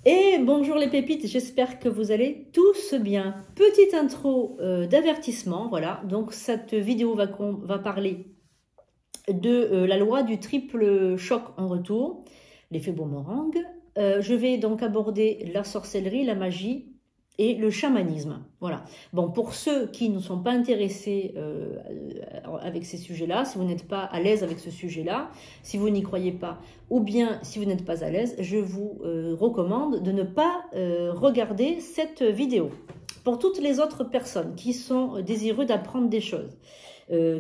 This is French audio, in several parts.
Et bonjour les pépites, j'espère que vous allez tous bien. Petite intro d'avertissement, voilà. Donc cette vidéo va parler de la loi du triple choc en retour, l'effet boomerang. Je vais donc aborder la sorcellerie, la magie et le chamanisme. Voilà. Bon, pour ceux qui ne sont pas intéressés avec ces sujets-là, si vous n'êtes pas à l'aise avec ce sujet-là, si vous n'y croyez pas, ou bien si vous n'êtes pas à l'aise, je vous recommande de ne pas regarder cette vidéo. Pour toutes les autres personnes qui sont désireux d'apprendre des choses,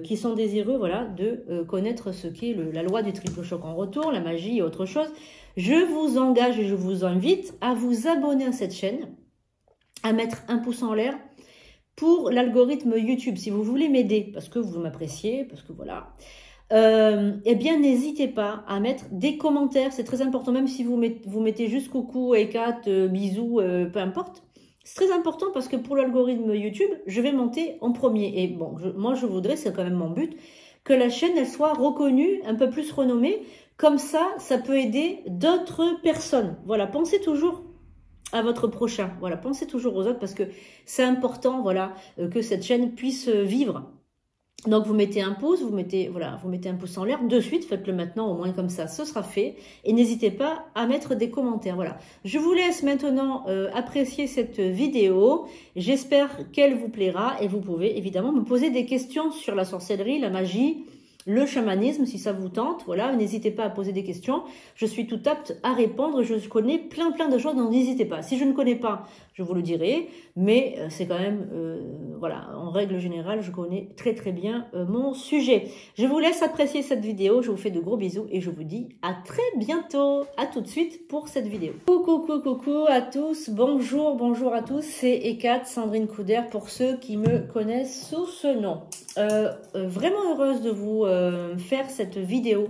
qui sont désireux voilà, de connaître ce qu'est la loi du triple choc en retour, la magie et autre chose, je vous engage et je vous invite à vous abonner à cette chaîne, à mettre un pouce en l'air pour l'algorithme YouTube. Si vous voulez m'aider, parce que vous m'appréciez, parce que voilà, eh bien n'hésitez pas à mettre des commentaires, c'est très important, même si vous mettez juste coucou, Ekat, bisous, peu importe. C'est très important parce que pour l'algorithme YouTube, je vais monter en premier. Et bon, moi je voudrais, c'est quand même mon but, que la chaîne elle soit reconnue, un peu plus renommée. Comme ça peut aider d'autres personnes. Voilà, pensez toujours à votre prochain. Voilà, pensez toujours aux autres parce que c'est important, voilà, que cette chaîne puisse vivre. Donc vous mettez un pouce, vous mettez un pouce en l'air de suite, faites-le maintenant au moins comme ça, ce sera fait. Et n'hésitez pas à mettre des commentaires. Voilà, je vous laisse maintenant apprécier cette vidéo. J'espère qu'elle vous plaira et vous pouvez évidemment me poser des questions sur la sorcellerie, la magie, le chamanisme, si ça vous tente, voilà, n'hésitez pas à poser des questions. Je suis tout apte à répondre. Je connais plein de choses, donc n'hésitez pas. Si je ne connais pas, je vous le dirai, mais c'est quand même, voilà, en règle générale, je connais très bien mon sujet. Je vous laisse apprécier cette vidéo. Je vous fais de gros bisous et je vous dis à très bientôt. À tout de suite pour cette vidéo. Coucou à tous. Bonjour à tous. C'est Ekat, Sandrine Couder pour ceux qui me connaissent sous ce nom. Vraiment heureuse de vous faire cette vidéo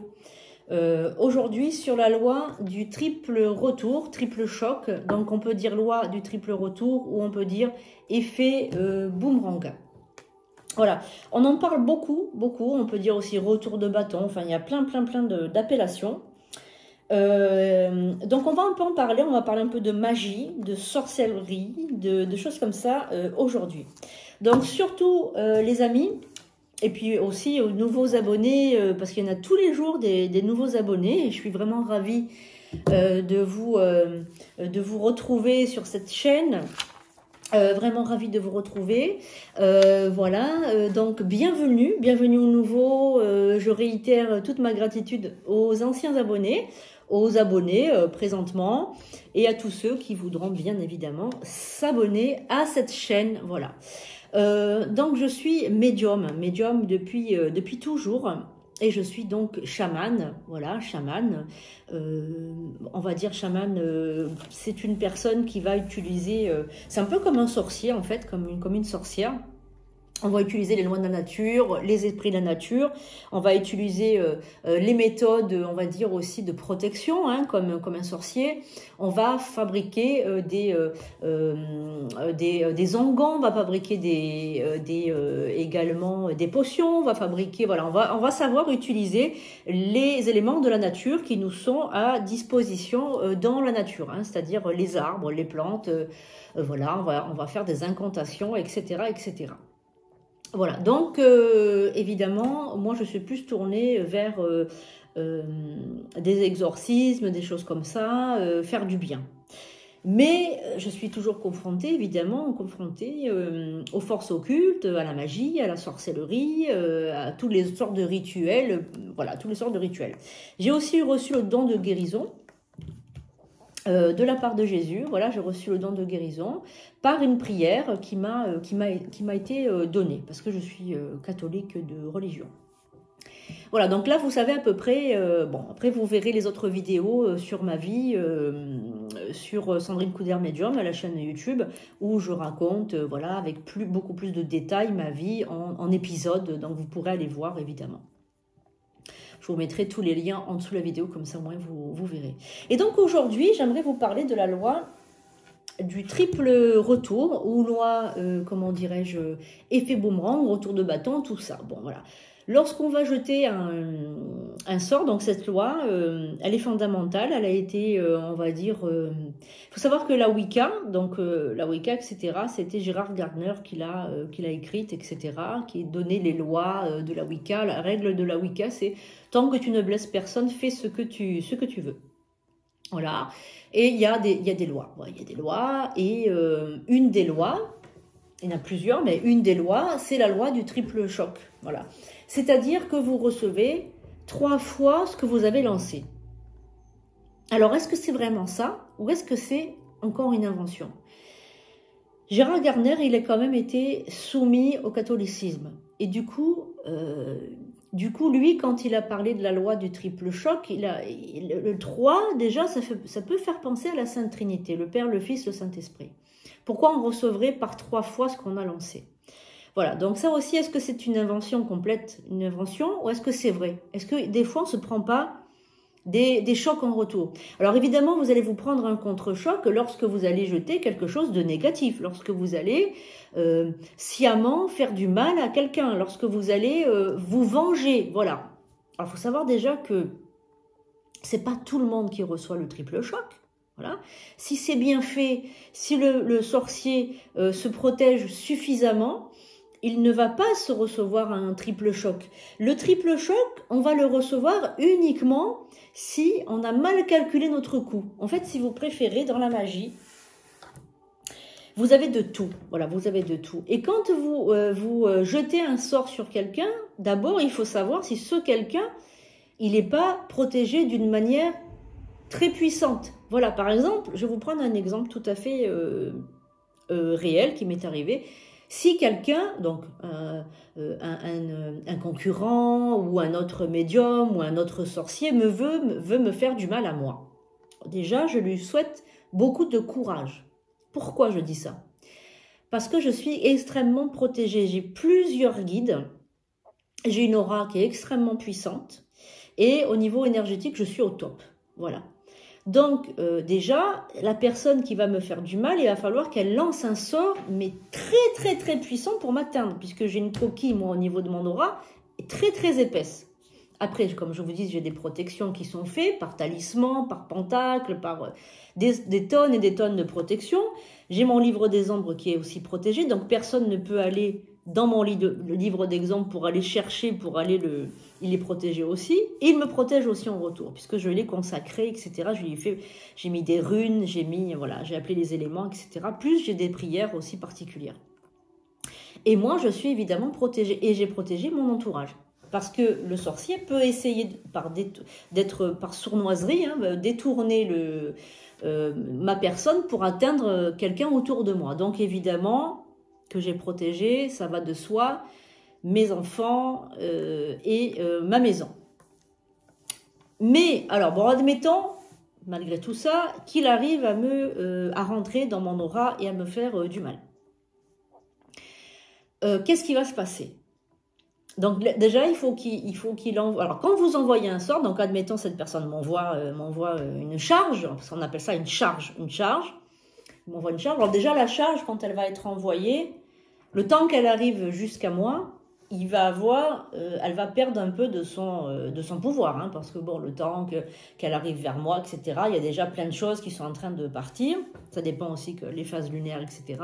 aujourd'hui sur la loi du triple retour, triple choc. Donc on peut dire loi du triple retour ou on peut dire effet boomerang. Voilà, on en parle beaucoup, on peut dire aussi retour de bâton, enfin il y a plein d'appellations. Donc on va un peu en parler, on va parler un peu de magie, de sorcellerie, de choses comme ça aujourd'hui. Donc surtout les amis, et puis aussi aux nouveaux abonnés, parce qu'il y en a tous les jours des nouveaux abonnés, et je suis vraiment ravie de vous retrouver sur cette chaîne. Vraiment ravie de vous retrouver. Voilà, donc bienvenue aux nouveaux. Je réitère toute ma gratitude aux anciens abonnés, aux abonnés présentement, et à tous ceux qui voudront bien évidemment s'abonner à cette chaîne. Voilà. Donc je suis médium depuis toujours. Et je suis donc chamane, voilà, chamane, on va dire chamane, c'est une personne qui va utiliser, c'est un peu comme un sorcier en fait, comme une sorcière. On va utiliser les lois de la nature, les esprits de la nature. On va utiliser les méthodes, on va dire aussi de protection, hein, comme un sorcier. On va fabriquer des onguents, on va fabriquer également des potions. On va fabriquer, voilà, on va savoir utiliser les éléments de la nature qui nous sont à disposition dans la nature, hein, c'est-à-dire les arbres, les plantes. Voilà, on va faire des incantations, etc. Voilà, donc évidemment, moi je suis plus tournée vers des exorcismes, des choses comme ça, faire du bien. Mais je suis toujours confrontée aux forces occultes, à la magie, à la sorcellerie, à toutes les sortes de rituels, voilà, toutes les sortes de rituels. J'ai aussi reçu le don de guérison. De la part de Jésus, voilà, j'ai reçu le don de guérison par une prière qui m'a été donnée, parce que je suis catholique de religion. Voilà, donc là, vous savez à peu près, bon, après vous verrez les autres vidéos sur ma vie, sur Sandrine Couder Medium, à la chaîne YouTube, où je raconte, voilà, avec beaucoup plus de détails, ma vie en épisodes, donc vous pourrez aller voir, évidemment. Je vous mettrai tous les liens en dessous de la vidéo, comme ça au moins vous verrez. Et donc aujourd'hui, j'aimerais vous parler de la loi du triple retour, ou loi, comment dirais-je, effet boomerang, retour de bâton, tout ça. Bon, voilà. Lorsqu'on va jeter un sort, donc cette loi, elle est fondamentale, elle a été, on va dire, faut savoir que la Wicca, donc la Wicca, etc., c'était Gérard Gardner qui l'a écrite, etc., qui donnait les lois de la Wicca. La règle de la Wicca, c'est tant que tu ne blesses personne, fais ce que tu veux. Voilà. Et il y a des lois. Il y a des lois, et une des lois, il y en a plusieurs, mais une des lois, c'est la loi du triple choc. Voilà. C'est-à-dire que vous recevez 3 fois ce que vous avez lancé. Alors, est-ce que c'est vraiment ça, ou est-ce que c'est encore une invention? Gérard Gardner, il a quand même été soumis au catholicisme. Et du coup, lui, quand il a parlé de la loi du triple choc, le 3, déjà, ça peut faire penser à la Sainte Trinité, le Père, le Fils, le Saint-Esprit. Pourquoi on recevrait par 3 fois ce qu'on a lancé? Voilà, donc ça aussi, est-ce que c'est une invention complète, une invention, ou est-ce que c'est vrai? Est-ce que des fois, on ne se prend pas des chocs en retour? Alors évidemment, vous allez vous prendre un contre-choc lorsque vous allez jeter quelque chose de négatif, lorsque vous allez sciemment faire du mal à quelqu'un, lorsque vous allez vous venger, voilà. Alors, il faut savoir déjà que c'est pas tout le monde qui reçoit le triple choc. Voilà. Si c'est bien fait, si le sorcier se protège suffisamment, il ne va pas se recevoir un triple choc. Le triple choc, on va le recevoir uniquement si on a mal calculé notre coup. En fait, si vous préférez, dans la magie, vous avez de tout. Voilà, vous avez de tout. Et quand vous jetez un sort sur quelqu'un, d'abord, il faut savoir si ce quelqu'un, il n'est pas protégé d'une manière très puissante. Voilà, par exemple, je vais vous prendre un exemple tout à fait réel qui m'est arrivé. Si quelqu'un, donc un concurrent ou un autre médium ou un autre sorcier veut me faire du mal à moi, déjà, je lui souhaite beaucoup de courage. Pourquoi je dis ça? Parce que je suis extrêmement protégée. J'ai plusieurs guides. J'ai une aura qui est extrêmement puissante. Et au niveau énergétique, je suis au top. Voilà. Donc, déjà, la personne qui va me faire du mal, il va falloir qu'elle lance un sort, mais très, très, très puissant pour m'atteindre, puisque j'ai une coquille, moi, au niveau de mon aura, très, très épaisse. Après, comme je vous dis, j'ai des protections qui sont faites par talisman, par pentacle, par des tonnes et des tonnes de protections. J'ai mon livre des ombres qui est aussi protégé, donc personne ne peut aller dans mon livre d'exemple pour aller chercher, il est protégé aussi. Et il me protège aussi en retour, puisque je l'ai consacré, etc. J'ai mis des runes, j'ai appelé les éléments, etc. Plus j'ai des prières aussi particulières. Et moi, je suis évidemment protégée, et j'ai protégé mon entourage. Parce que le sorcier peut essayer, par sournoiserie, détourner ma personne pour atteindre quelqu'un autour de moi. Donc évidemment, que j'ai protégé, ça va de soi, mes enfants et ma maison. Mais, alors, bon, admettons, malgré tout ça, qu'il arrive à rentrer dans mon aura et à me faire du mal. Qu'est-ce qui va se passer? Donc déjà, il faut qu'il envoie. Alors quand vous envoyez un sort, donc admettons cette personne m'envoie une charge, parce qu'on appelle ça une charge. Il m'envoie une charge. Alors déjà la charge, quand elle va être envoyée, le temps qu'elle arrive jusqu'à moi, elle va perdre un peu de son pouvoir, parce que bon, le temps qu'elle arrive vers moi, etc. Il y a déjà plein de choses qui sont en train de partir. Ça dépend aussi que les phases lunaires, etc.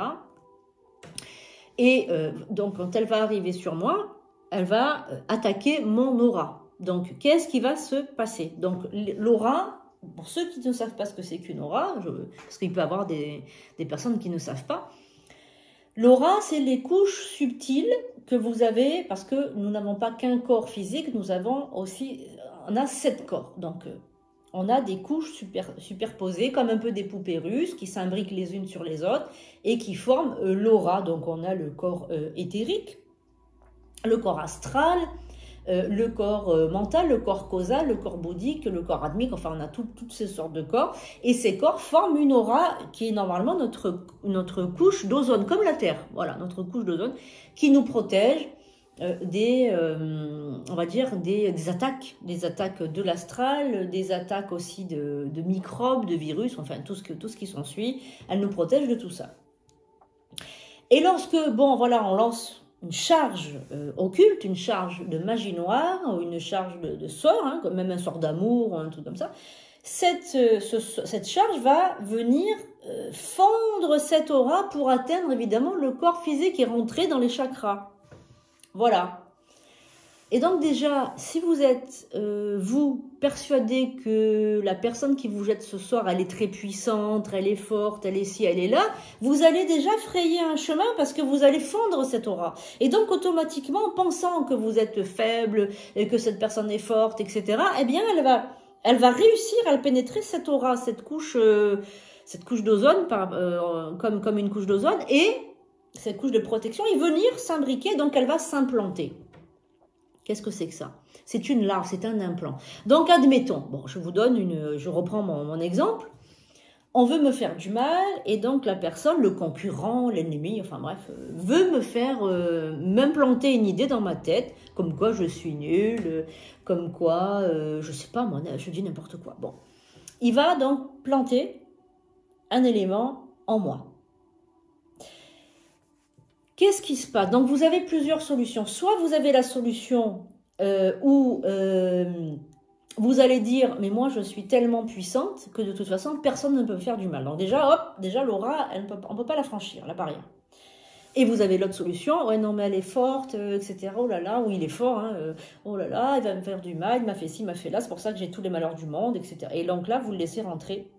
Et donc quand elle va arriver sur moi, elle va attaquer mon aura. Donc, qu'est-ce qui va se passer? Donc, l'aura, pour ceux qui ne savent pas ce que c'est qu'une aura, parce qu'il peut y avoir des personnes qui ne savent pas, l'aura, c'est les couches subtiles que vous avez, parce que nous n'avons pas qu'un corps physique, on a 7 corps. Donc, on a des couches superposées, comme un peu des poupées russes, qui s'imbriquent les unes sur les autres, et qui forment l'aura. Donc, on a le corps éthérique, le corps astral, le corps mental, le corps causal, le corps bouddhique, le corps atmique, enfin on a toutes ces sortes de corps, et ces corps forment une aura qui est normalement notre couche d'ozone, comme la Terre, voilà, notre couche d'ozone, qui nous protège on va dire des attaques de l'astral, des attaques aussi de microbes, de virus, enfin tout ce qui s'ensuit, elle nous protège de tout ça. Et lorsque, bon voilà, on lance une charge occulte, une charge de magie noire, ou une charge de sort, hein, comme même un sort d'amour, ou un truc comme ça, cette charge va venir fondre cette aura pour atteindre évidemment le corps physique et rentrer dans les chakras. Voilà. Et donc déjà, si vous êtes, vous, persuadé que la personne qui vous jette ce sort, elle est très puissante, elle est forte, elle est ci, elle est là, vous allez déjà frayer un chemin parce que vous allez fondre cette aura. Et donc automatiquement, en pensant que vous êtes faible et que cette personne est forte, etc., eh bien, elle va réussir à pénétrer cette aura, cette couche d'ozone, comme une couche d'ozone, et cette couche de protection, et venir s'imbriquer, donc elle va s'implanter. Qu'est-ce que c'est que ça? C'est une larve, c'est un implant. Donc, admettons, bon, je reprends mon exemple. On veut me faire du mal, et donc la personne, le concurrent, l'ennemi, enfin bref, veut me faire m'implanter une idée dans ma tête, comme quoi je suis nulle, comme quoi, je sais pas, moi, je dis n'importe quoi. Bon, il va donc planter un élément en moi. Qu'est-ce qui se passe? Donc, vous avez plusieurs solutions. Soit vous avez la solution où vous allez dire, mais moi, je suis tellement puissante que de toute façon, personne ne peut me faire du mal. Donc déjà, hop, déjà l'aura, on ne peut pas la franchir, la barrière. Et vous avez l'autre solution, ouais, non, mais elle est forte, etc. Oh là là, oui, il est fort, hein, oh là là, il va me faire du mal, il m'a fait ci, il m'a fait là, c'est pour ça que j'ai tous les malheurs du monde, etc. Et donc là, vous le laissez rentrer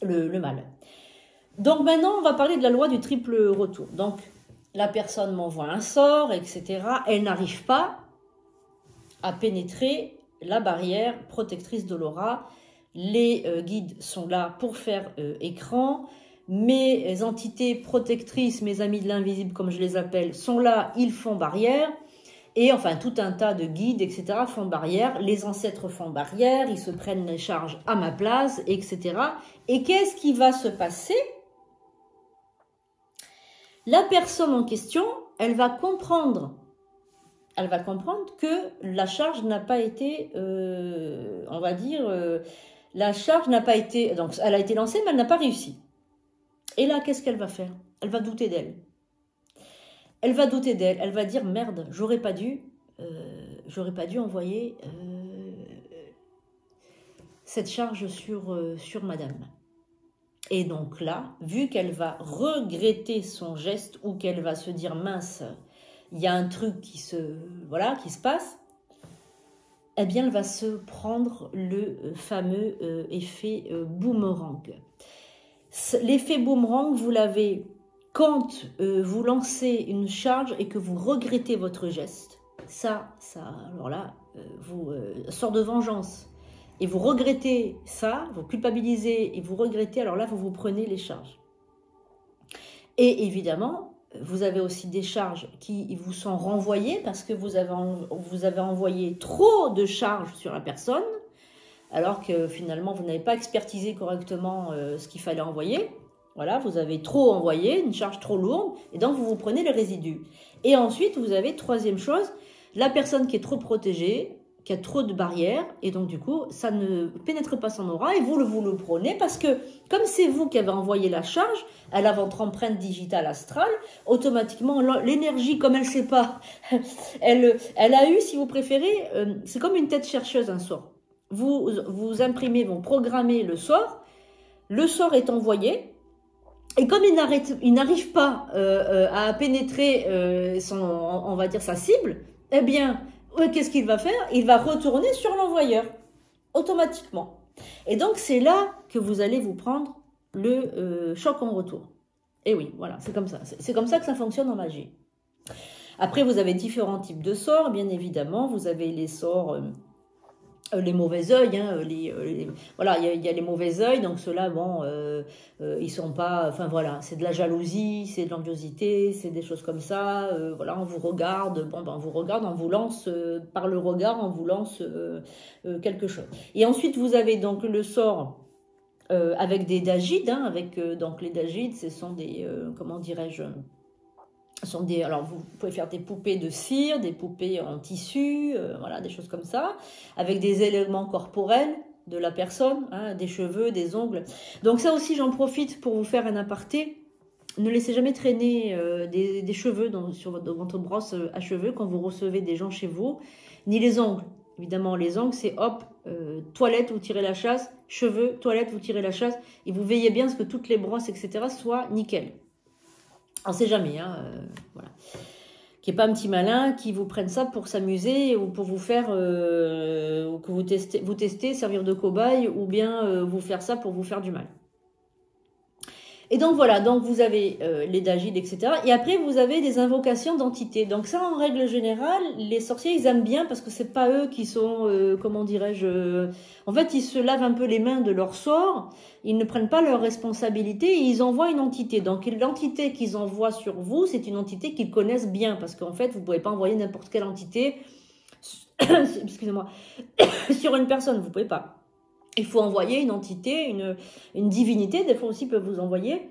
le mal. Donc maintenant, on va parler de la loi du triple retour. Donc, la personne m'envoie un sort, etc. Elle n'arrive pas à pénétrer la barrière protectrice de l'aura. Les guides sont là pour faire écran. Mes entités protectrices, mes amis de l'invisible, comme je les appelle, sont là, ils font barrière. Et enfin, tout un tas de guides, etc. font barrière. Les ancêtres font barrière, ils se prennent les charges à ma place, etc. Et qu'est-ce qui va se passer ? La personne en question, elle va comprendre que la charge n'a pas été, on va dire, la charge n'a pas été, donc elle a été lancée, mais elle n'a pas réussi. Et là, qu'est-ce qu'elle va faire? Elle va douter d'elle. Elle va douter d'elle. Elle va dire, merde, j'aurais pas dû envoyer cette charge sur madame. Et donc là, vu qu'elle va regretter son geste ou qu'elle va se dire, mince, il y a un truc qui se passe, eh bien, elle va se prendre le fameux effet boomerang. L'effet boomerang, vous l'avez quand vous lancez une charge et que vous regrettez votre geste. Alors là, sort de vengeance. Et vous regrettez ça, vous culpabilisez et vous regrettez, alors là, vous prenez les charges. Et évidemment, vous avez aussi des charges qui vous sont renvoyées parce que vous avez envoyé trop de charges sur la personne, alors que finalement, vous n'avez pas expertisé correctement ce qu'il fallait envoyer. Voilà, vous avez trop envoyé, une charge trop lourde, et donc vous prenez le résidu. Et ensuite, vous avez, troisième chose, la personne qui est trop protégée, qui a trop de barrières, et donc du coup, ça ne pénètre pas son aura, et vous le prenez, parce que comme c'est vous qui avez envoyé la charge, elle a votre empreinte digitale astrale, automatiquement, l'énergie, comme elle ne sait pas, elle a eu, si vous préférez, c'est comme une tête chercheuse, un sort. Vous imprimez, vous programmez le sort est envoyé, et comme il n'arrive pas à pénétrer on va dire sa cible, eh bien, qu'est-ce qu'il va faire? Il va retourner sur l'envoyeur, automatiquement. Et donc, c'est là que vous allez vous prendre le choc en retour. Et oui, voilà, c'est comme ça. C'est comme ça que ça fonctionne en magie. Après, vous avez différents types de sorts, bien évidemment. Vous avez les sorts... les mauvais œils, hein, voilà, il y a les mauvais œils, donc ceux-là, bon, ils sont pas, enfin voilà, c'est de la jalousie, c'est de l'enviosité, c'est des choses comme ça, voilà, on vous regarde, bon, ben, on vous regarde, on vous lance, par le regard, on vous lance quelque chose. Et ensuite, vous avez donc le sort avec des dagides, hein, donc les dagides, ce sont des, comment dirais-je, alors vous pouvez faire des poupées de cire, des poupées en tissu, voilà, des choses comme ça, avec des éléments corporels de la personne, hein, des cheveux, des ongles. Donc ça aussi, j'en profite pour vous faire un aparté. Ne laissez jamais traîner des cheveux sur votre brosse à cheveux quand vous recevez des gens chez vous, ni les ongles. Évidemment, les ongles, c'est hop, toilette, vous tirez la chasse, cheveux, toilette, vous tirez la chasse, et vous veillez bien à ce que toutes les brosses, etc., soient nickel. On ne sait jamais, hein, voilà. Qu'il n'y ait pas un petit malin qui vous prenne ça pour s'amuser ou pour vous faire, que vous testez, servir de cobaye, ou bien vous faire ça pour vous faire du mal. Et donc voilà, donc vous avez les dagides, etc. Et après, vous avez des invocations d'entités. Donc ça, en règle générale, les sorciers, ils aiment bien parce que c'est pas eux qui sont, comment dirais-je... en fait, ils se lavent un peu les mains de leur sort, ils ne prennent pas leurs responsabilités et ils envoient une entité. Donc l'entité qu'ils envoient sur vous, c'est une entité qu'ils connaissent bien parce qu'en fait, vous ne pouvez pas envoyer n'importe quelle entité, excusez-moi, sur une personne, vous ne pouvez pas. Il faut envoyer une entité, une divinité, des fois aussi peuvent vous envoyer,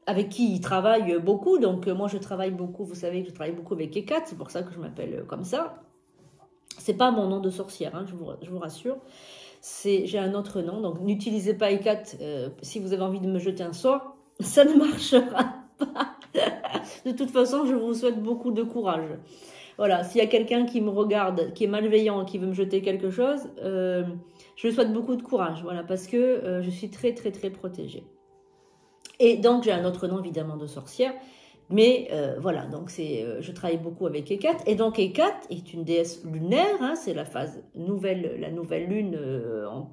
avec qui ils travaillent beaucoup. Donc moi je travaille beaucoup, vous savez que je travaille beaucoup avec Ekat, c'est pour ça que je m'appelle comme ça. C'est pas mon nom de sorcière, hein, je vous rassure. J'ai un autre nom, donc n'utilisez pas Ekat si vous avez envie de me jeter un sort, ça ne marchera pas. De toute façon, je vous souhaite beaucoup de courage. Voilà, s'il y a quelqu'un qui me regarde, qui est malveillant, qui veut me jeter quelque chose, je lui souhaite beaucoup de courage, voilà, parce que je suis très, très, très protégée. Et donc, j'ai un autre nom, évidemment, de sorcière, mais voilà, donc je travaille beaucoup avec Ekat, et donc Ekat est une déesse lunaire, hein, c'est la phase nouvelle, la nouvelle lune,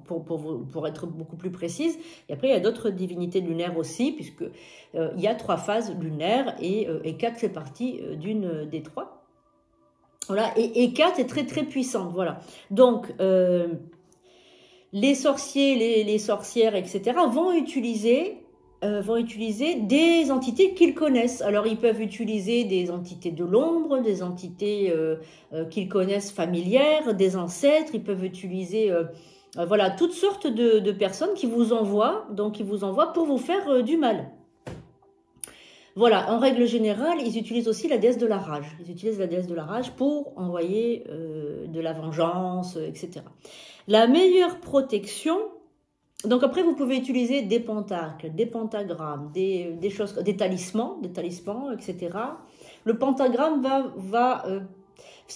pour être beaucoup plus précise, et après, il y a d'autres divinités lunaires aussi, puisque il y a 3 phases lunaires, et Ekat fait partie d'une des 3. Voilà, et Ekat est très très puissante, voilà. Donc, les sorciers, les sorcières, etc. vont utiliser des entités qu'ils connaissent. Alors, ils peuvent utiliser des entités de l'ombre, des entités qu'ils connaissent familières, des ancêtres. Ils peuvent utiliser, voilà, toutes sortes de personnes qui vous envoient, donc qui vous envoient pour vous faire du mal. Voilà, en règle générale, ils utilisent aussi la déesse de la rage. Ils utilisent la déesse de la rage pour envoyer de la vengeance, etc. La meilleure protection, donc après vous pouvez utiliser des pentacles, des pentagrammes, des choses, des talismans, etc. Le pentagramme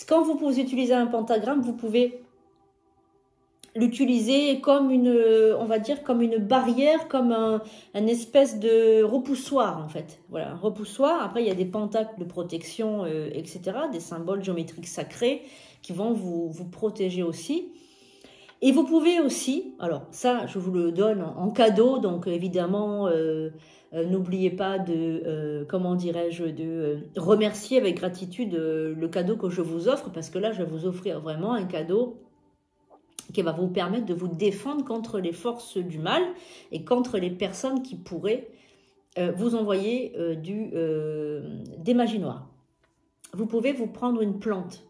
quand vous utilisez un pentagramme, vous pouvez l'utiliser comme on va dire comme une barrière, comme un espèce de repoussoir en fait. Voilà, un repoussoir. Après, il y a des pentacles de protection, etc., des symboles géométriques sacrés qui vont vous protéger aussi. Et vous pouvez aussi, alors ça, je vous le donne en cadeau, donc évidemment, n'oubliez pas de, comment dirais-je, de remercier avec gratitude le cadeau que je vous offre, parce que là, je vais vous offrir vraiment un cadeau qui va vous permettre de vous défendre contre les forces du mal et contre les personnes qui pourraient vous envoyer des magies noires. Vous pouvez vous prendre une plante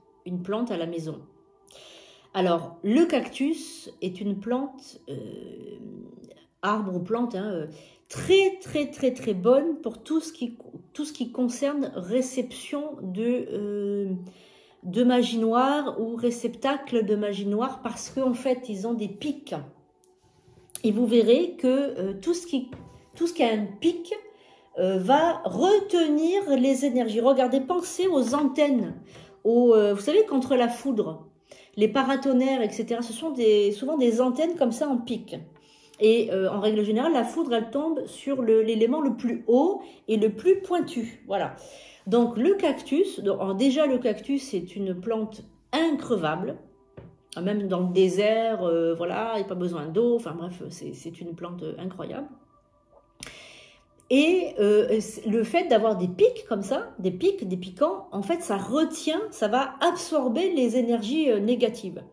à la maison. Alors, le cactus est une plante, arbre ou plante, hein, très, très, très, très bonne pour tout ce qui concerne réception de magie noire ou réceptacle de magie noire, parce qu'en fait, ils ont des pics. Et vous verrez que tout ce qui a un pic va retenir les énergies. Regardez, pensez aux antennes, vous savez, contre la foudre. Les paratonnerres, etc., ce sont souvent des antennes comme ça en pic. Et en règle générale, la foudre, elle tombe sur l'élément le plus haut et le plus pointu. Voilà. Donc le cactus, déjà le cactus, c'est une plante increvable. Même dans le désert, voilà, il n'y a pas besoin d'eau. Enfin bref, c'est une plante incroyable. Et le fait d'avoir des pics comme ça, des piquants, en fait, ça retient, ça va absorber les énergies négatives.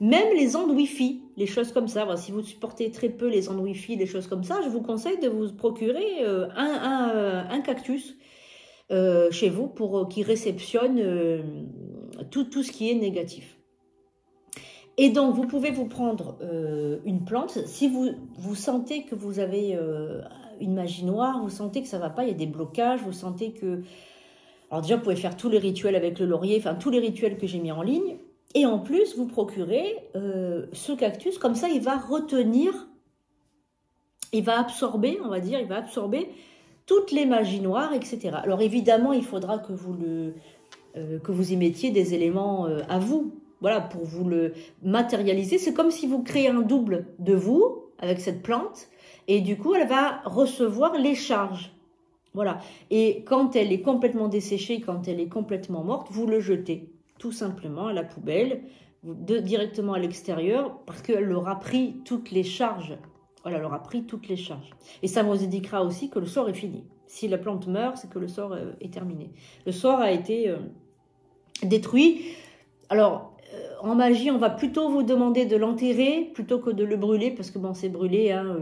Même les ondes Wi-Fi, les choses comme ça. Voilà, si vous supportez très peu les ondes Wi-Fi, les choses comme ça, je vous conseille de vous procurer un cactus chez vous pour qui réceptionne tout ce qui est négatif. Et donc, vous pouvez vous prendre une plante. Si vous sentez que vous avez une magie noire, vous sentez que ça ne va pas, il y a des blocages, vous sentez que... Alors déjà, vous pouvez faire tous les rituels avec le laurier, enfin tous les rituels que j'ai mis en ligne. Et en plus, vous procurez ce cactus, comme ça, il va retenir, il va absorber, on va dire, il va absorber toutes les magies noires, etc. Alors évidemment, il faudra que vous y mettiez des éléments à vous, voilà, pour vous le matérialiser. C'est comme si vous créez un double de vous avec cette plante, et du coup, elle va recevoir les charges. Voilà. Et quand elle est complètement desséchée, quand elle est complètement morte, vous le jetez tout simplement à la poubelle, directement à l'extérieur, parce qu'elle aura pris toutes les charges. Voilà, elle aura pris toutes les charges. Et ça vous indiquera aussi que le sort est fini. Si la plante meurt, c'est que le sort est terminé. Le sort a été détruit. Alors, en magie, on va plutôt vous demander de l'enterrer plutôt que de le brûler, parce que bon, c'est brûlé, hein,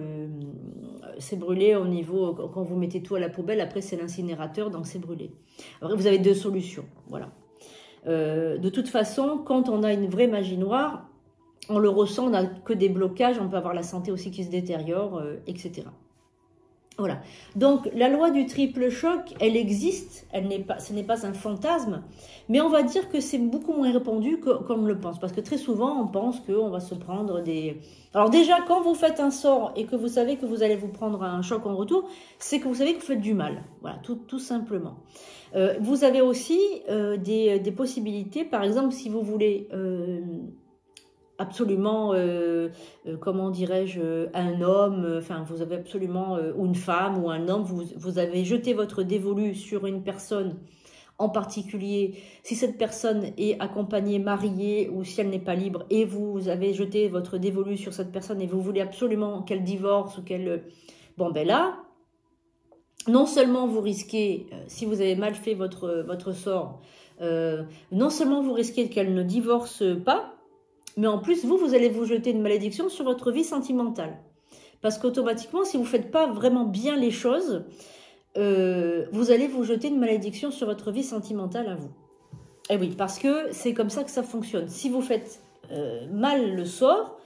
c'est brûlé au niveau, quand vous mettez tout à la poubelle, après c'est l'incinérateur, donc c'est brûlé. Après, vous avez deux solutions, voilà. De toute façon, quand on a une vraie magie noire, on le ressent, on n'a que des blocages, on peut avoir la santé aussi qui se détériore, etc. Voilà. Donc, la loi du triple choc, elle existe, ce n'est pas un fantasme, mais on va dire que c'est beaucoup moins répandu qu'on le pense. Parce que très souvent, on pense qu'on va se prendre des... Alors déjà, quand vous faites un sort et que vous savez que vous allez vous prendre un choc en retour, c'est que vous savez que vous faites du mal. Voilà, tout simplement. Vous avez aussi des possibilités, par exemple, si vous voulez... absolument, comment dirais-je, un homme, enfin vous avez absolument, ou une femme ou un homme, vous avez jeté votre dévolu sur une personne en particulier, si cette personne est accompagnée, mariée ou si elle n'est pas libre et vous avez jeté votre dévolu sur cette personne et vous voulez absolument qu'elle divorce ou qu'elle... Bon ben là, non seulement vous risquez, si vous avez mal fait votre sort, non seulement vous risquez qu'elle ne divorce pas, mais en plus, vous allez vous jeter une malédiction sur votre vie sentimentale. Parce qu'automatiquement, si vous ne faites pas vraiment bien les choses, vous allez vous jeter une malédiction sur votre vie sentimentale à vous. Et oui, parce que c'est comme ça que ça fonctionne. Si vous faites mal le sort,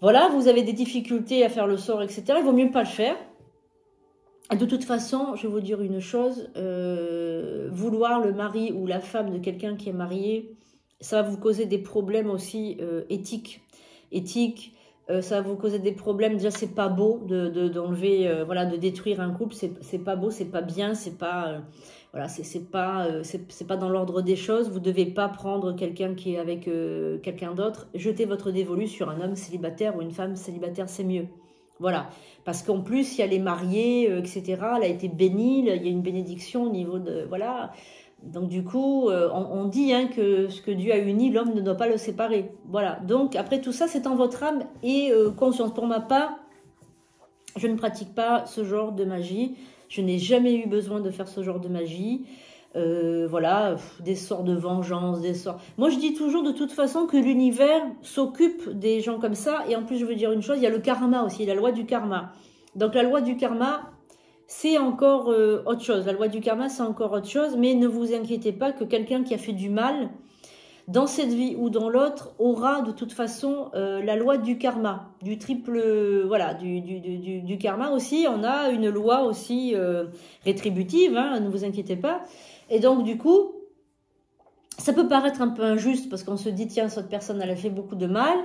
voilà, vous avez des difficultés à faire le sort, etc. Il vaut mieux pas le faire. De toute façon, je vais vous dire une chose, vouloir le mari ou la femme de quelqu'un qui est marié, ça va vous causer des problèmes aussi éthiques. Ça va vous causer des problèmes. Déjà, c'est pas beau d'enlever, voilà, de détruire un couple. C'est pas beau, c'est pas bien, c'est pas, voilà, c'est pas dans l'ordre des choses. Vous devez pas prendre quelqu'un qui est avec quelqu'un d'autre. Jetez votre dévolu sur un homme célibataire ou une femme célibataire, c'est mieux. Voilà, parce qu'en plus, si elle est mariée, etc., elle a été bénie, il y a une bénédiction au niveau de, voilà. Donc du coup, on dit hein, que ce que Dieu a uni, l'homme ne doit pas le séparer. Voilà, donc après tout ça, c'est en votre âme et conscience. Pour ma part, je ne pratique pas ce genre de magie. Je n'ai jamais eu besoin de faire ce genre de magie. Voilà, des sorts de vengeance, des sorts... Moi, je dis toujours de toute façon que l'univers s'occupe des gens comme ça. Et en plus, je veux dire une chose, il y a le karma aussi, la loi du karma. Donc la loi du karma... c'est encore autre chose. La loi du karma, c'est encore autre chose. Mais ne vous inquiétez pas que quelqu'un qui a fait du mal, dans cette vie ou dans l'autre, aura de toute façon la loi du karma. Du triple, voilà, du karma aussi. On a une loi aussi rétributive, hein, ne vous inquiétez pas. Et donc, du coup, ça peut paraître un peu injuste parce qu'on se dit, tiens, cette personne, elle a fait beaucoup de mal.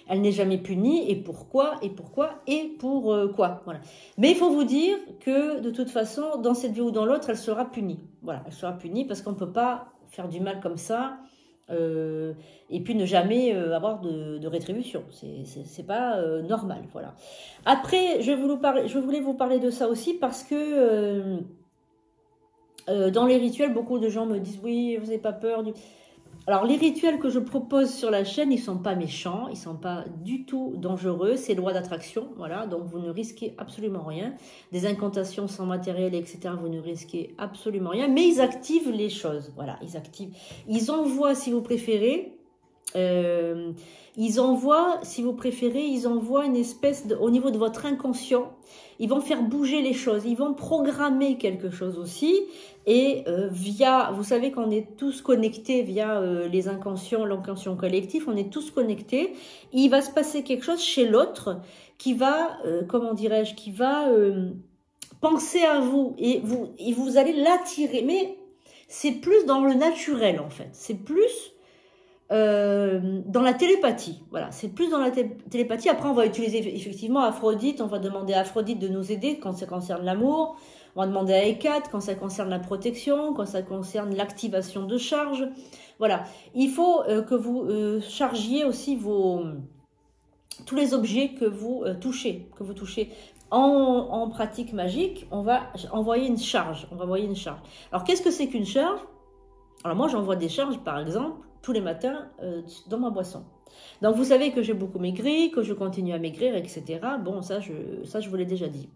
Elle n'est jamais punie, et pourquoi, et pourquoi, et pour quoi, voilà. Mais il faut vous dire que, de toute façon, dans cette vie ou dans l'autre, elle sera punie. Voilà, elle sera punie parce qu'on ne peut pas faire du mal comme ça, et puis ne jamais avoir de rétribution. C'est pas normal, voilà. Après, je voulais vous parler de ça aussi parce que, dans les rituels, beaucoup de gens me disent, oui, vous n'avez pas peur du... Alors, les rituels que je propose sur la chaîne, ils ne sont pas méchants, ils ne sont pas du tout dangereux, c'est loi d'attraction, voilà, donc vous ne risquez absolument rien. Des incantations sans matériel, etc., vous ne risquez absolument rien, mais ils activent les choses, voilà, ils activent. Ils envoient, si vous préférez, ils envoient une espèce de, au niveau de votre inconscient, ils vont faire bouger les choses, ils vont programmer quelque chose aussi, et via, vous savez qu'on est tous connectés via les inconscients, l'inconscient collectif, on est tous connectés, il va se passer quelque chose chez l'autre qui va, comment dirais-je, qui va penser à vous, et vous allez l'attirer, mais c'est plus dans le naturel en fait, c'est plus... dans la télépathie. Voilà, c'est plus dans la télépathie. Après, on va utiliser effectivement Aphrodite. On va demander à Aphrodite de nous aider quand ça concerne l'amour. On va demander à Hécate quand ça concerne la protection, quand ça concerne l'activation de charge. Voilà, il faut que vous chargiez aussi tous les objets que vous touchez, En pratique magique, on va envoyer une charge. Alors, qu'est-ce que c'est qu'une charge? Alors, moi, j'envoie des charges, par exemple, tous les matins dans ma boisson. Donc, vous savez que j'ai beaucoup maigri, que je continue à maigrir, etc. Bon, ça, je vous l'ai déjà dit.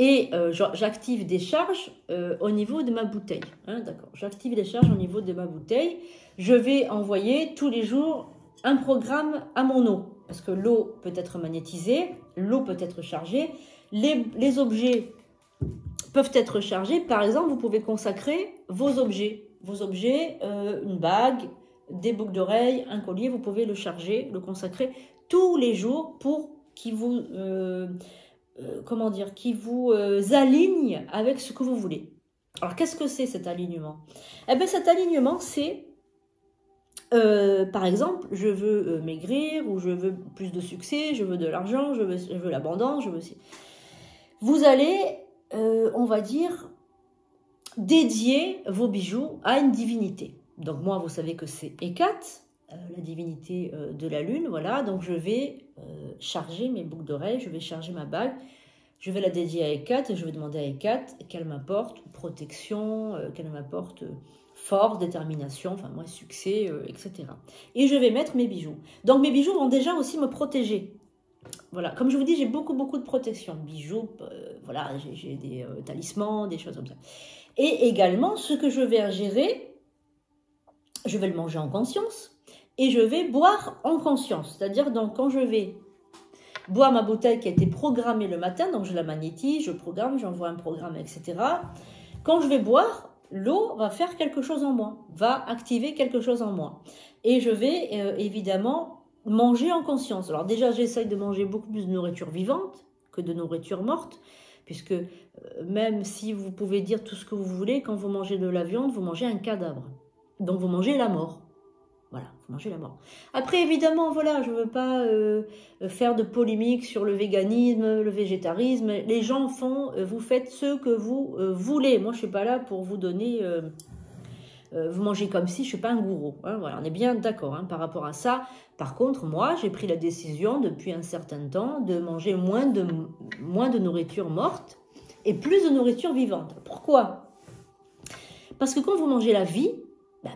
Et j'active des charges au niveau de ma bouteille. Hein, d'accord. J'active des charges au niveau de ma bouteille. Je vais envoyer tous les jours un programme à mon eau. Parce que l'eau peut être magnétisée, l'eau peut être chargée. Les objets peuvent être chargés. Par exemple, vous pouvez consacrer vos objets. Une bague, des boucles d'oreilles, un collier. Vous pouvez le charger, le consacrer tous les jours pour qu'il vous... qui vous aligne avec ce que vous voulez. Alors, qu'est-ce que c'est cet alignement? Eh bien, cet alignement, c'est, par exemple, je veux maigrir, ou je veux plus de succès, je veux de l'argent, je veux l'abondance, Vous allez, on va dire, dédier vos bijoux à une divinité. Donc, moi, vous savez que c'est Hécate, la divinité de la lune, voilà. Donc, je vais charger mes boucles d'oreilles, je vais charger ma bague, je vais la dédier à Hécate et je vais demander à Hécate qu'elle m'apporte protection, qu'elle m'apporte force, détermination, enfin moi succès, etc. Et je vais mettre mes bijoux. Donc mes bijoux vont déjà aussi me protéger. Voilà, comme je vous dis, j'ai beaucoup de protection. Bijoux, voilà, j'ai des talismans, des choses comme ça. Et également, ce que je vais ingérer, je vais le manger en conscience et je vais boire en conscience. C'est-à-dire, donc, quand je vais boire ma bouteille qui a été programmée le matin, donc je la magnétise, je programme, j'envoie un programme, etc. Quand je vais boire, l'eau va faire quelque chose en moi, va activer quelque chose en moi. Et je vais évidemment manger en conscience. Alors déjà, j'essaye de manger beaucoup plus de nourriture vivante que de nourriture morte, puisque même si vous pouvez dire tout ce que vous voulez, quand vous mangez de la viande, vous mangez un cadavre. Donc vous mangez la mort. Voilà, vous mangez la mort. Après, évidemment, voilà, je ne veux pas faire de polémique sur le véganisme, le végétarisme. Les gens font, vous faites ce que vous voulez. Moi, je ne suis pas là pour vous donner, vous mangez comme si, je ne suis pas un gourou. Hein, voilà, on est bien d'accord hein, par rapport à ça. Par contre, moi, j'ai pris la décision depuis un certain temps de manger moins de nourriture morte et plus de nourriture vivante. Pourquoi? Parce que quand vous mangez la vie,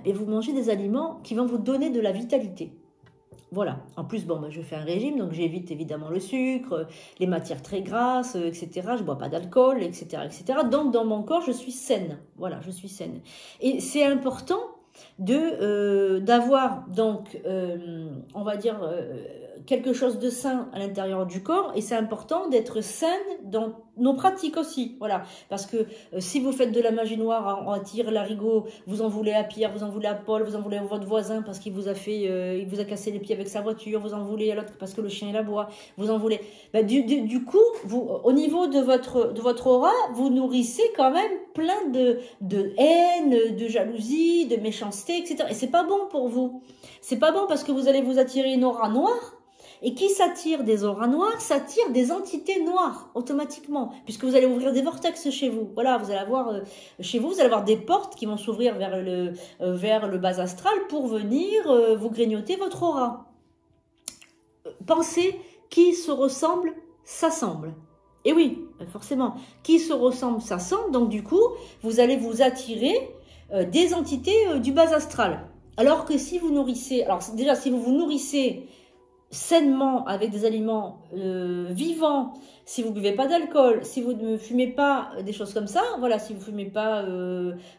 vous mangez des aliments qui vont vous donner de la vitalité. Voilà. En plus, bon, je fais un régime, donc j'évite évidemment le sucre, les matières très grasses, etc. Je ne bois pas d'alcool, etc., etc. Donc, dans mon corps, je suis saine. Voilà, je suis saine. Et c'est important d'avoir, donc, on va dire, quelque chose de sain à l'intérieur du corps. Et c'est important d'être saine dans nos pratiques aussi. Voilà. Parce que si vous faites de la magie noire, on attire l'arigot, vous en voulez à Pierre, vous en voulez à Paul, vous en voulez à votre voisin parce qu'il vous a fait, il vous a cassé les pieds avec sa voiture, vous en voulez à l'autre parce que le chien il aboie, vous en voulez. Du coup, au niveau de votre aura, vous nourrissez quand même plein de haine, de jalousie, de méchanceté, etc. Et c'est pas bon pour vous. C'est pas bon parce que vous allez vous attirer une aura noire. Et qui s'attire des auras noires, s'attire des entités noires, automatiquement, puisque vous allez ouvrir des vortex chez vous. Voilà, vous allez avoir, chez vous, vous allez avoir des portes qui vont s'ouvrir vers le bas astral pour venir vous grignoter votre aura. Pensez, qui se ressemble, s'assemble. Et oui, forcément, qui se ressemble, s'assemble, donc du coup, vous allez vous attirer des entités du bas astral. Alors que si vous nourrissez, alors déjà, si vous vous nourrissez sainement avec des aliments vivants, si vous ne buvez pas d'alcool, si vous ne fumez pas des choses comme ça, voilà, si vous ne fumez pas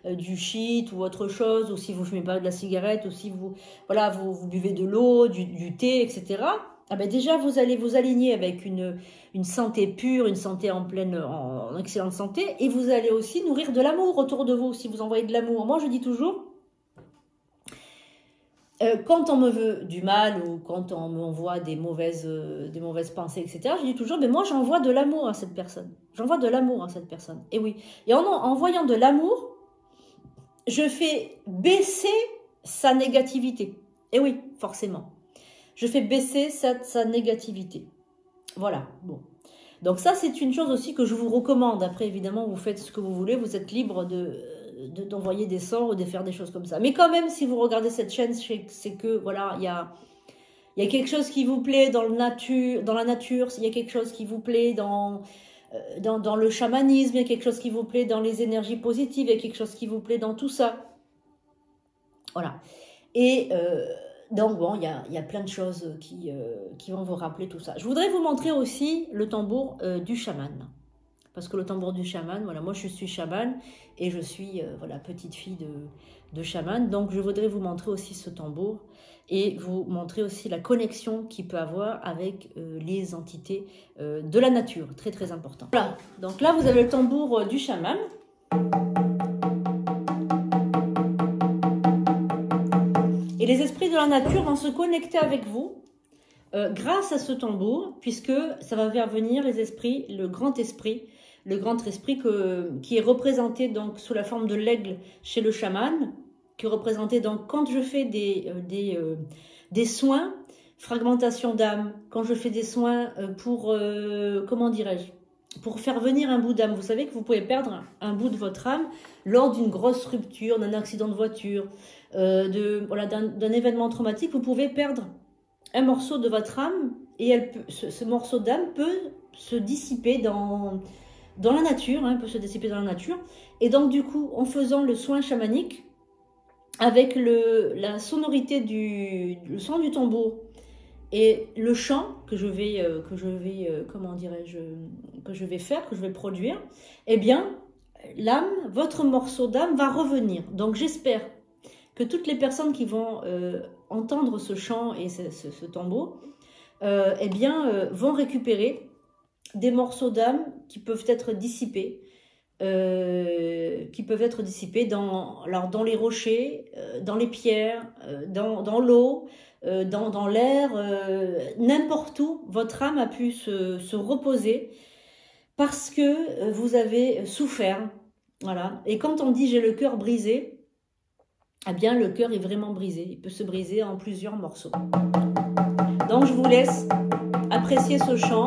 du shit ou autre chose, ou si vous ne fumez pas de la cigarette, ou si vous, voilà, vous buvez de l'eau, du thé, etc., ah ben déjà vous allez vous aligner avec une santé pure, une santé en excellente santé, et vous allez aussi nourrir de l'amour autour de vous, si vous envoyez de l'amour. Moi je dis toujours, quand on me veut du mal ou quand on m'envoie des mauvaises pensées, etc., je dis toujours, mais moi j'envoie de l'amour à cette personne. J'envoie de l'amour à cette personne. Et oui. Et en envoyant de l'amour, je fais baisser sa négativité. Et oui, forcément. Je fais baisser sa négativité. Voilà, bon. Donc ça, c'est une chose aussi que je vous recommande. Après, évidemment, vous faites ce que vous voulez. Vous êtes libre d'envoyer des sorts ou de faire des choses comme ça. Mais quand même, si vous regardez cette chaîne, c'est que, voilà, il y a quelque chose qui vous plaît dans la nature. Il y a quelque chose qui vous plaît dans le chamanisme. Il y a quelque chose qui vous plaît dans les énergies positives. Il y a quelque chose qui vous plaît dans tout ça. Voilà. Et donc, bon, il y a plein de choses qui vont vous rappeler tout ça. Je voudrais vous montrer aussi le tambour du chaman. Parce que le tambour du chaman, voilà, moi je suis chaman et je suis voilà, petite fille de chaman. Donc, je voudrais vous montrer aussi ce tambour et vous montrer aussi la connexion qu'il peut avoir avec les entités de la nature. Très, très important. Voilà, donc là, vous avez le tambour du chaman. Et les esprits de la nature vont se connecter avec vous grâce à ce tambour, puisque ça va faire venir les esprits, le grand esprit qui est représenté donc sous la forme de l'aigle chez le chaman, qui est représenté donc quand je fais des soins, fragmentation d'âme, quand je fais des soins pour, comment dirais-je, pour faire venir un bout d'âme. Vous savez que vous pouvez perdre un bout de votre âme lors d'une grosse rupture, d'un accident de voiture, voilà, d'un événement traumatique. Vous pouvez perdre un morceau de votre âme et ce morceau d'âme peut se dissiper dans la nature, peut se dissiper dans la nature. Et donc du coup, en faisant le soin chamanique, avec la sonorité le son du tambour et le chant que je vais comment dirais-je, que je vais produire, eh bien, l'âme, votre morceau d'âme va revenir. Donc j'espère que toutes les personnes qui vont entendre ce chant et ce tambour, eh bien, vont récupérer des morceaux d'âme qui peuvent être dissipés, dans les rochers, dans les pierres, dans l'eau, dans l'air, n'importe où votre âme a pu se reposer parce que vous avez souffert. Voilà. Et quand on dit « j'ai le cœur brisé », eh bien le cœur est vraiment brisé. Il peut se briser en plusieurs morceaux. Donc je vous laisse apprécier ce chant.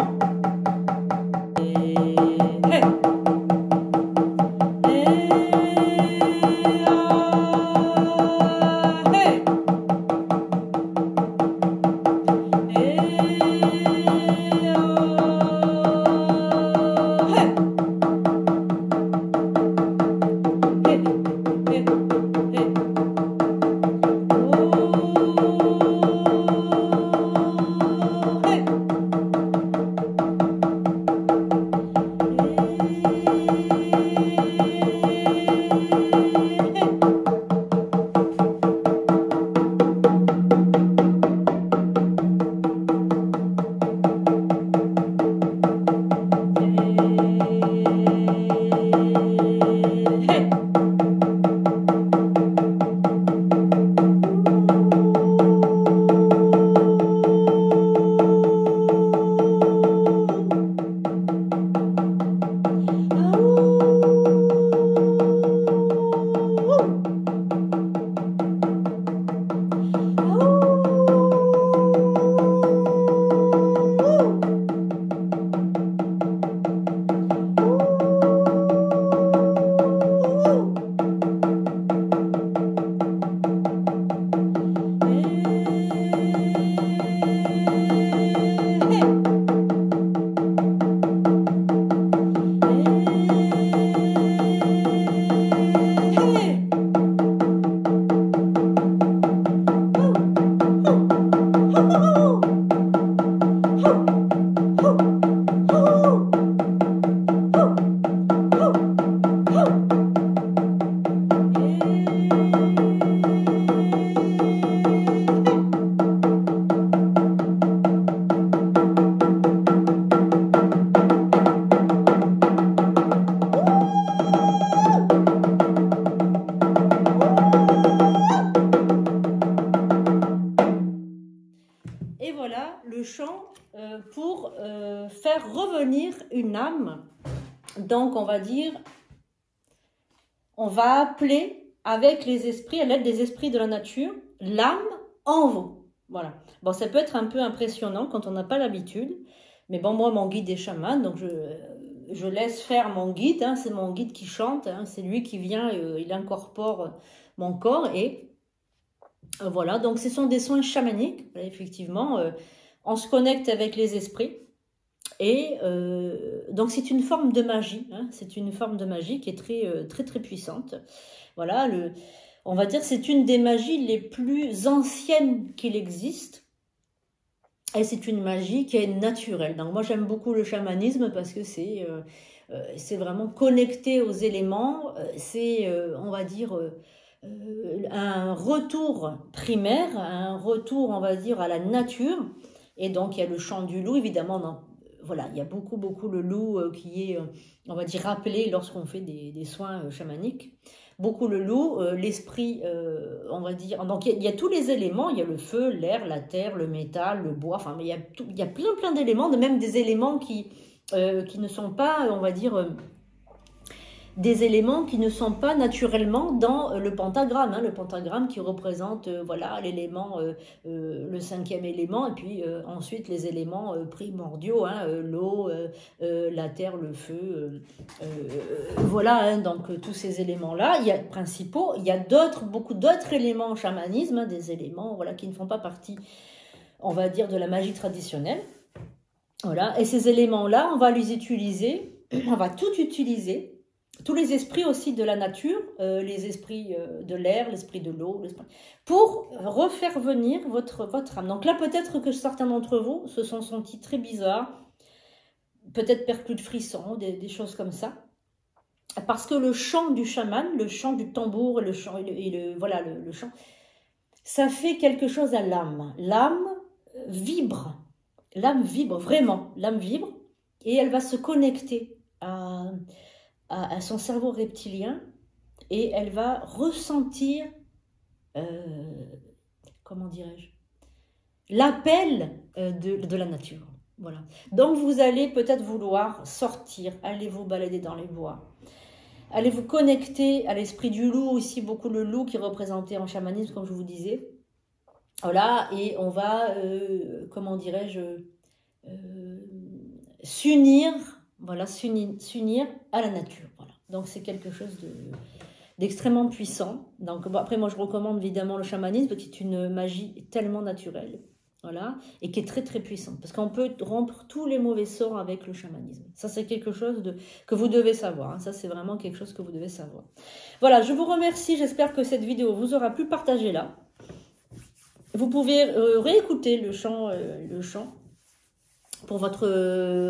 Le chant pour faire revenir une âme. Donc on va dire, on va appeler avec les esprits, à l'aide des esprits de la nature, l'âme en vous. Voilà. Bon, ça peut être un peu impressionnant quand on n'a pas l'habitude. Mais bon, moi, mon guide est chaman, donc je laisse faire mon guide. Hein, c'est mon guide qui chante. Hein, c'est lui qui vient, il incorpore mon corps. Et voilà, donc ce sont des soins chamaniques. Voilà, effectivement, on se connecte avec les esprits. Et donc c'est une forme de magie. Hein, c'est une forme de magie qui est très puissante. Voilà, on va dire que c'est une des magies les plus anciennes qu'il existe. Et c'est une magie qui est naturelle. Donc moi j'aime beaucoup le chamanisme parce que c'est vraiment connecté aux éléments. C'est, on va dire, un retour primaire, un retour, on va dire, à la nature. Et donc il y a le chant du loup, évidemment. Voilà, il y a beaucoup le loup qui est, on va dire, rappelé lorsqu'on fait des soins chamaniques. Beaucoup le loup, l'esprit, on va dire. Donc il y a tous les éléments, il y a le feu, l'air, la terre, le métal, le bois, enfin, il y a plein d'éléments, même des éléments qui ne sont pas, on va dire, des éléments qui ne sont pas naturellement dans le pentagramme. Hein, le pentagramme qui représente voilà, l'élément, le 5e élément, et puis ensuite les éléments primordiaux, hein, l'eau, la terre, le feu. Voilà, hein, donc tous ces éléments-là, il y a principaux, il y a beaucoup d'autres éléments en chamanisme, hein, des éléments voilà, qui ne font pas partie, on va dire, de la magie traditionnelle. Voilà, et ces éléments-là, on va les utiliser, on va tout utiliser. Tous les esprits aussi de la nature, les esprits de l'air, l'esprit de l'eau, pour refaire venir votre âme. Donc là, peut-être que certains d'entre vous se sont sentis très bizarres, peut-être perclus de frissons, des choses comme ça. Parce que le chant du chaman, le chant du tambour, le chant, voilà, le chant, ça fait quelque chose à l'âme. L'âme vibre, vraiment, l'âme vibre, et elle va se connecter à son cerveau reptilien, et elle va ressentir, comment dirais-je, l'appel de la nature. Voilà. Donc vous allez peut-être vouloir sortir, aller vous balader dans les bois, allez vous connecter à l'esprit du loup, ici beaucoup le loup qui est représenté en chamanisme, comme je vous disais. Voilà, et on va, comment dirais-je, s'unir, voilà, s'unir à la nature. Voilà. Donc c'est quelque chose d'extrêmement puissant. Donc bon, après moi je recommande évidemment le chamanisme qui est une magie tellement naturelle, voilà, et qui est très puissante parce qu'on peut rompre tous les mauvais sorts avec le chamanisme. Ça c'est quelque chose que vous devez savoir. Hein. Ça c'est vraiment quelque chose que vous devez savoir. Voilà, je vous remercie. J'espère que cette vidéo vous aura plu. Partagez-la. Vous pouvez réécouter le chant pour votre,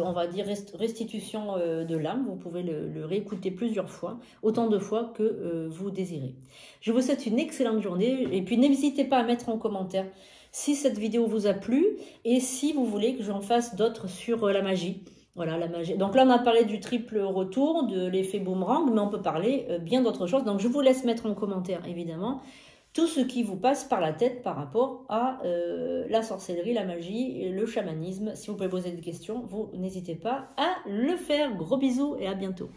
on va dire, restitution de l'âme. Vous pouvez le réécouter plusieurs fois, autant de fois que vous désirez. Je vous souhaite une excellente journée et puis n'hésitez pas à mettre en commentaire si cette vidéo vous a plu et si vous voulez que j'en fasse d'autres sur la magie. Voilà, la magie. Donc là, on a parlé du triple retour, de l'effet boomerang, mais on peut parler bien d'autres choses. Donc je vous laisse mettre en commentaire, évidemment, tout ce qui vous passe par la tête par rapport à la sorcellerie, la magie, le chamanisme. Si vous pouvez poser des questions, vous n'hésitez pas à le faire. Gros bisous et à bientôt.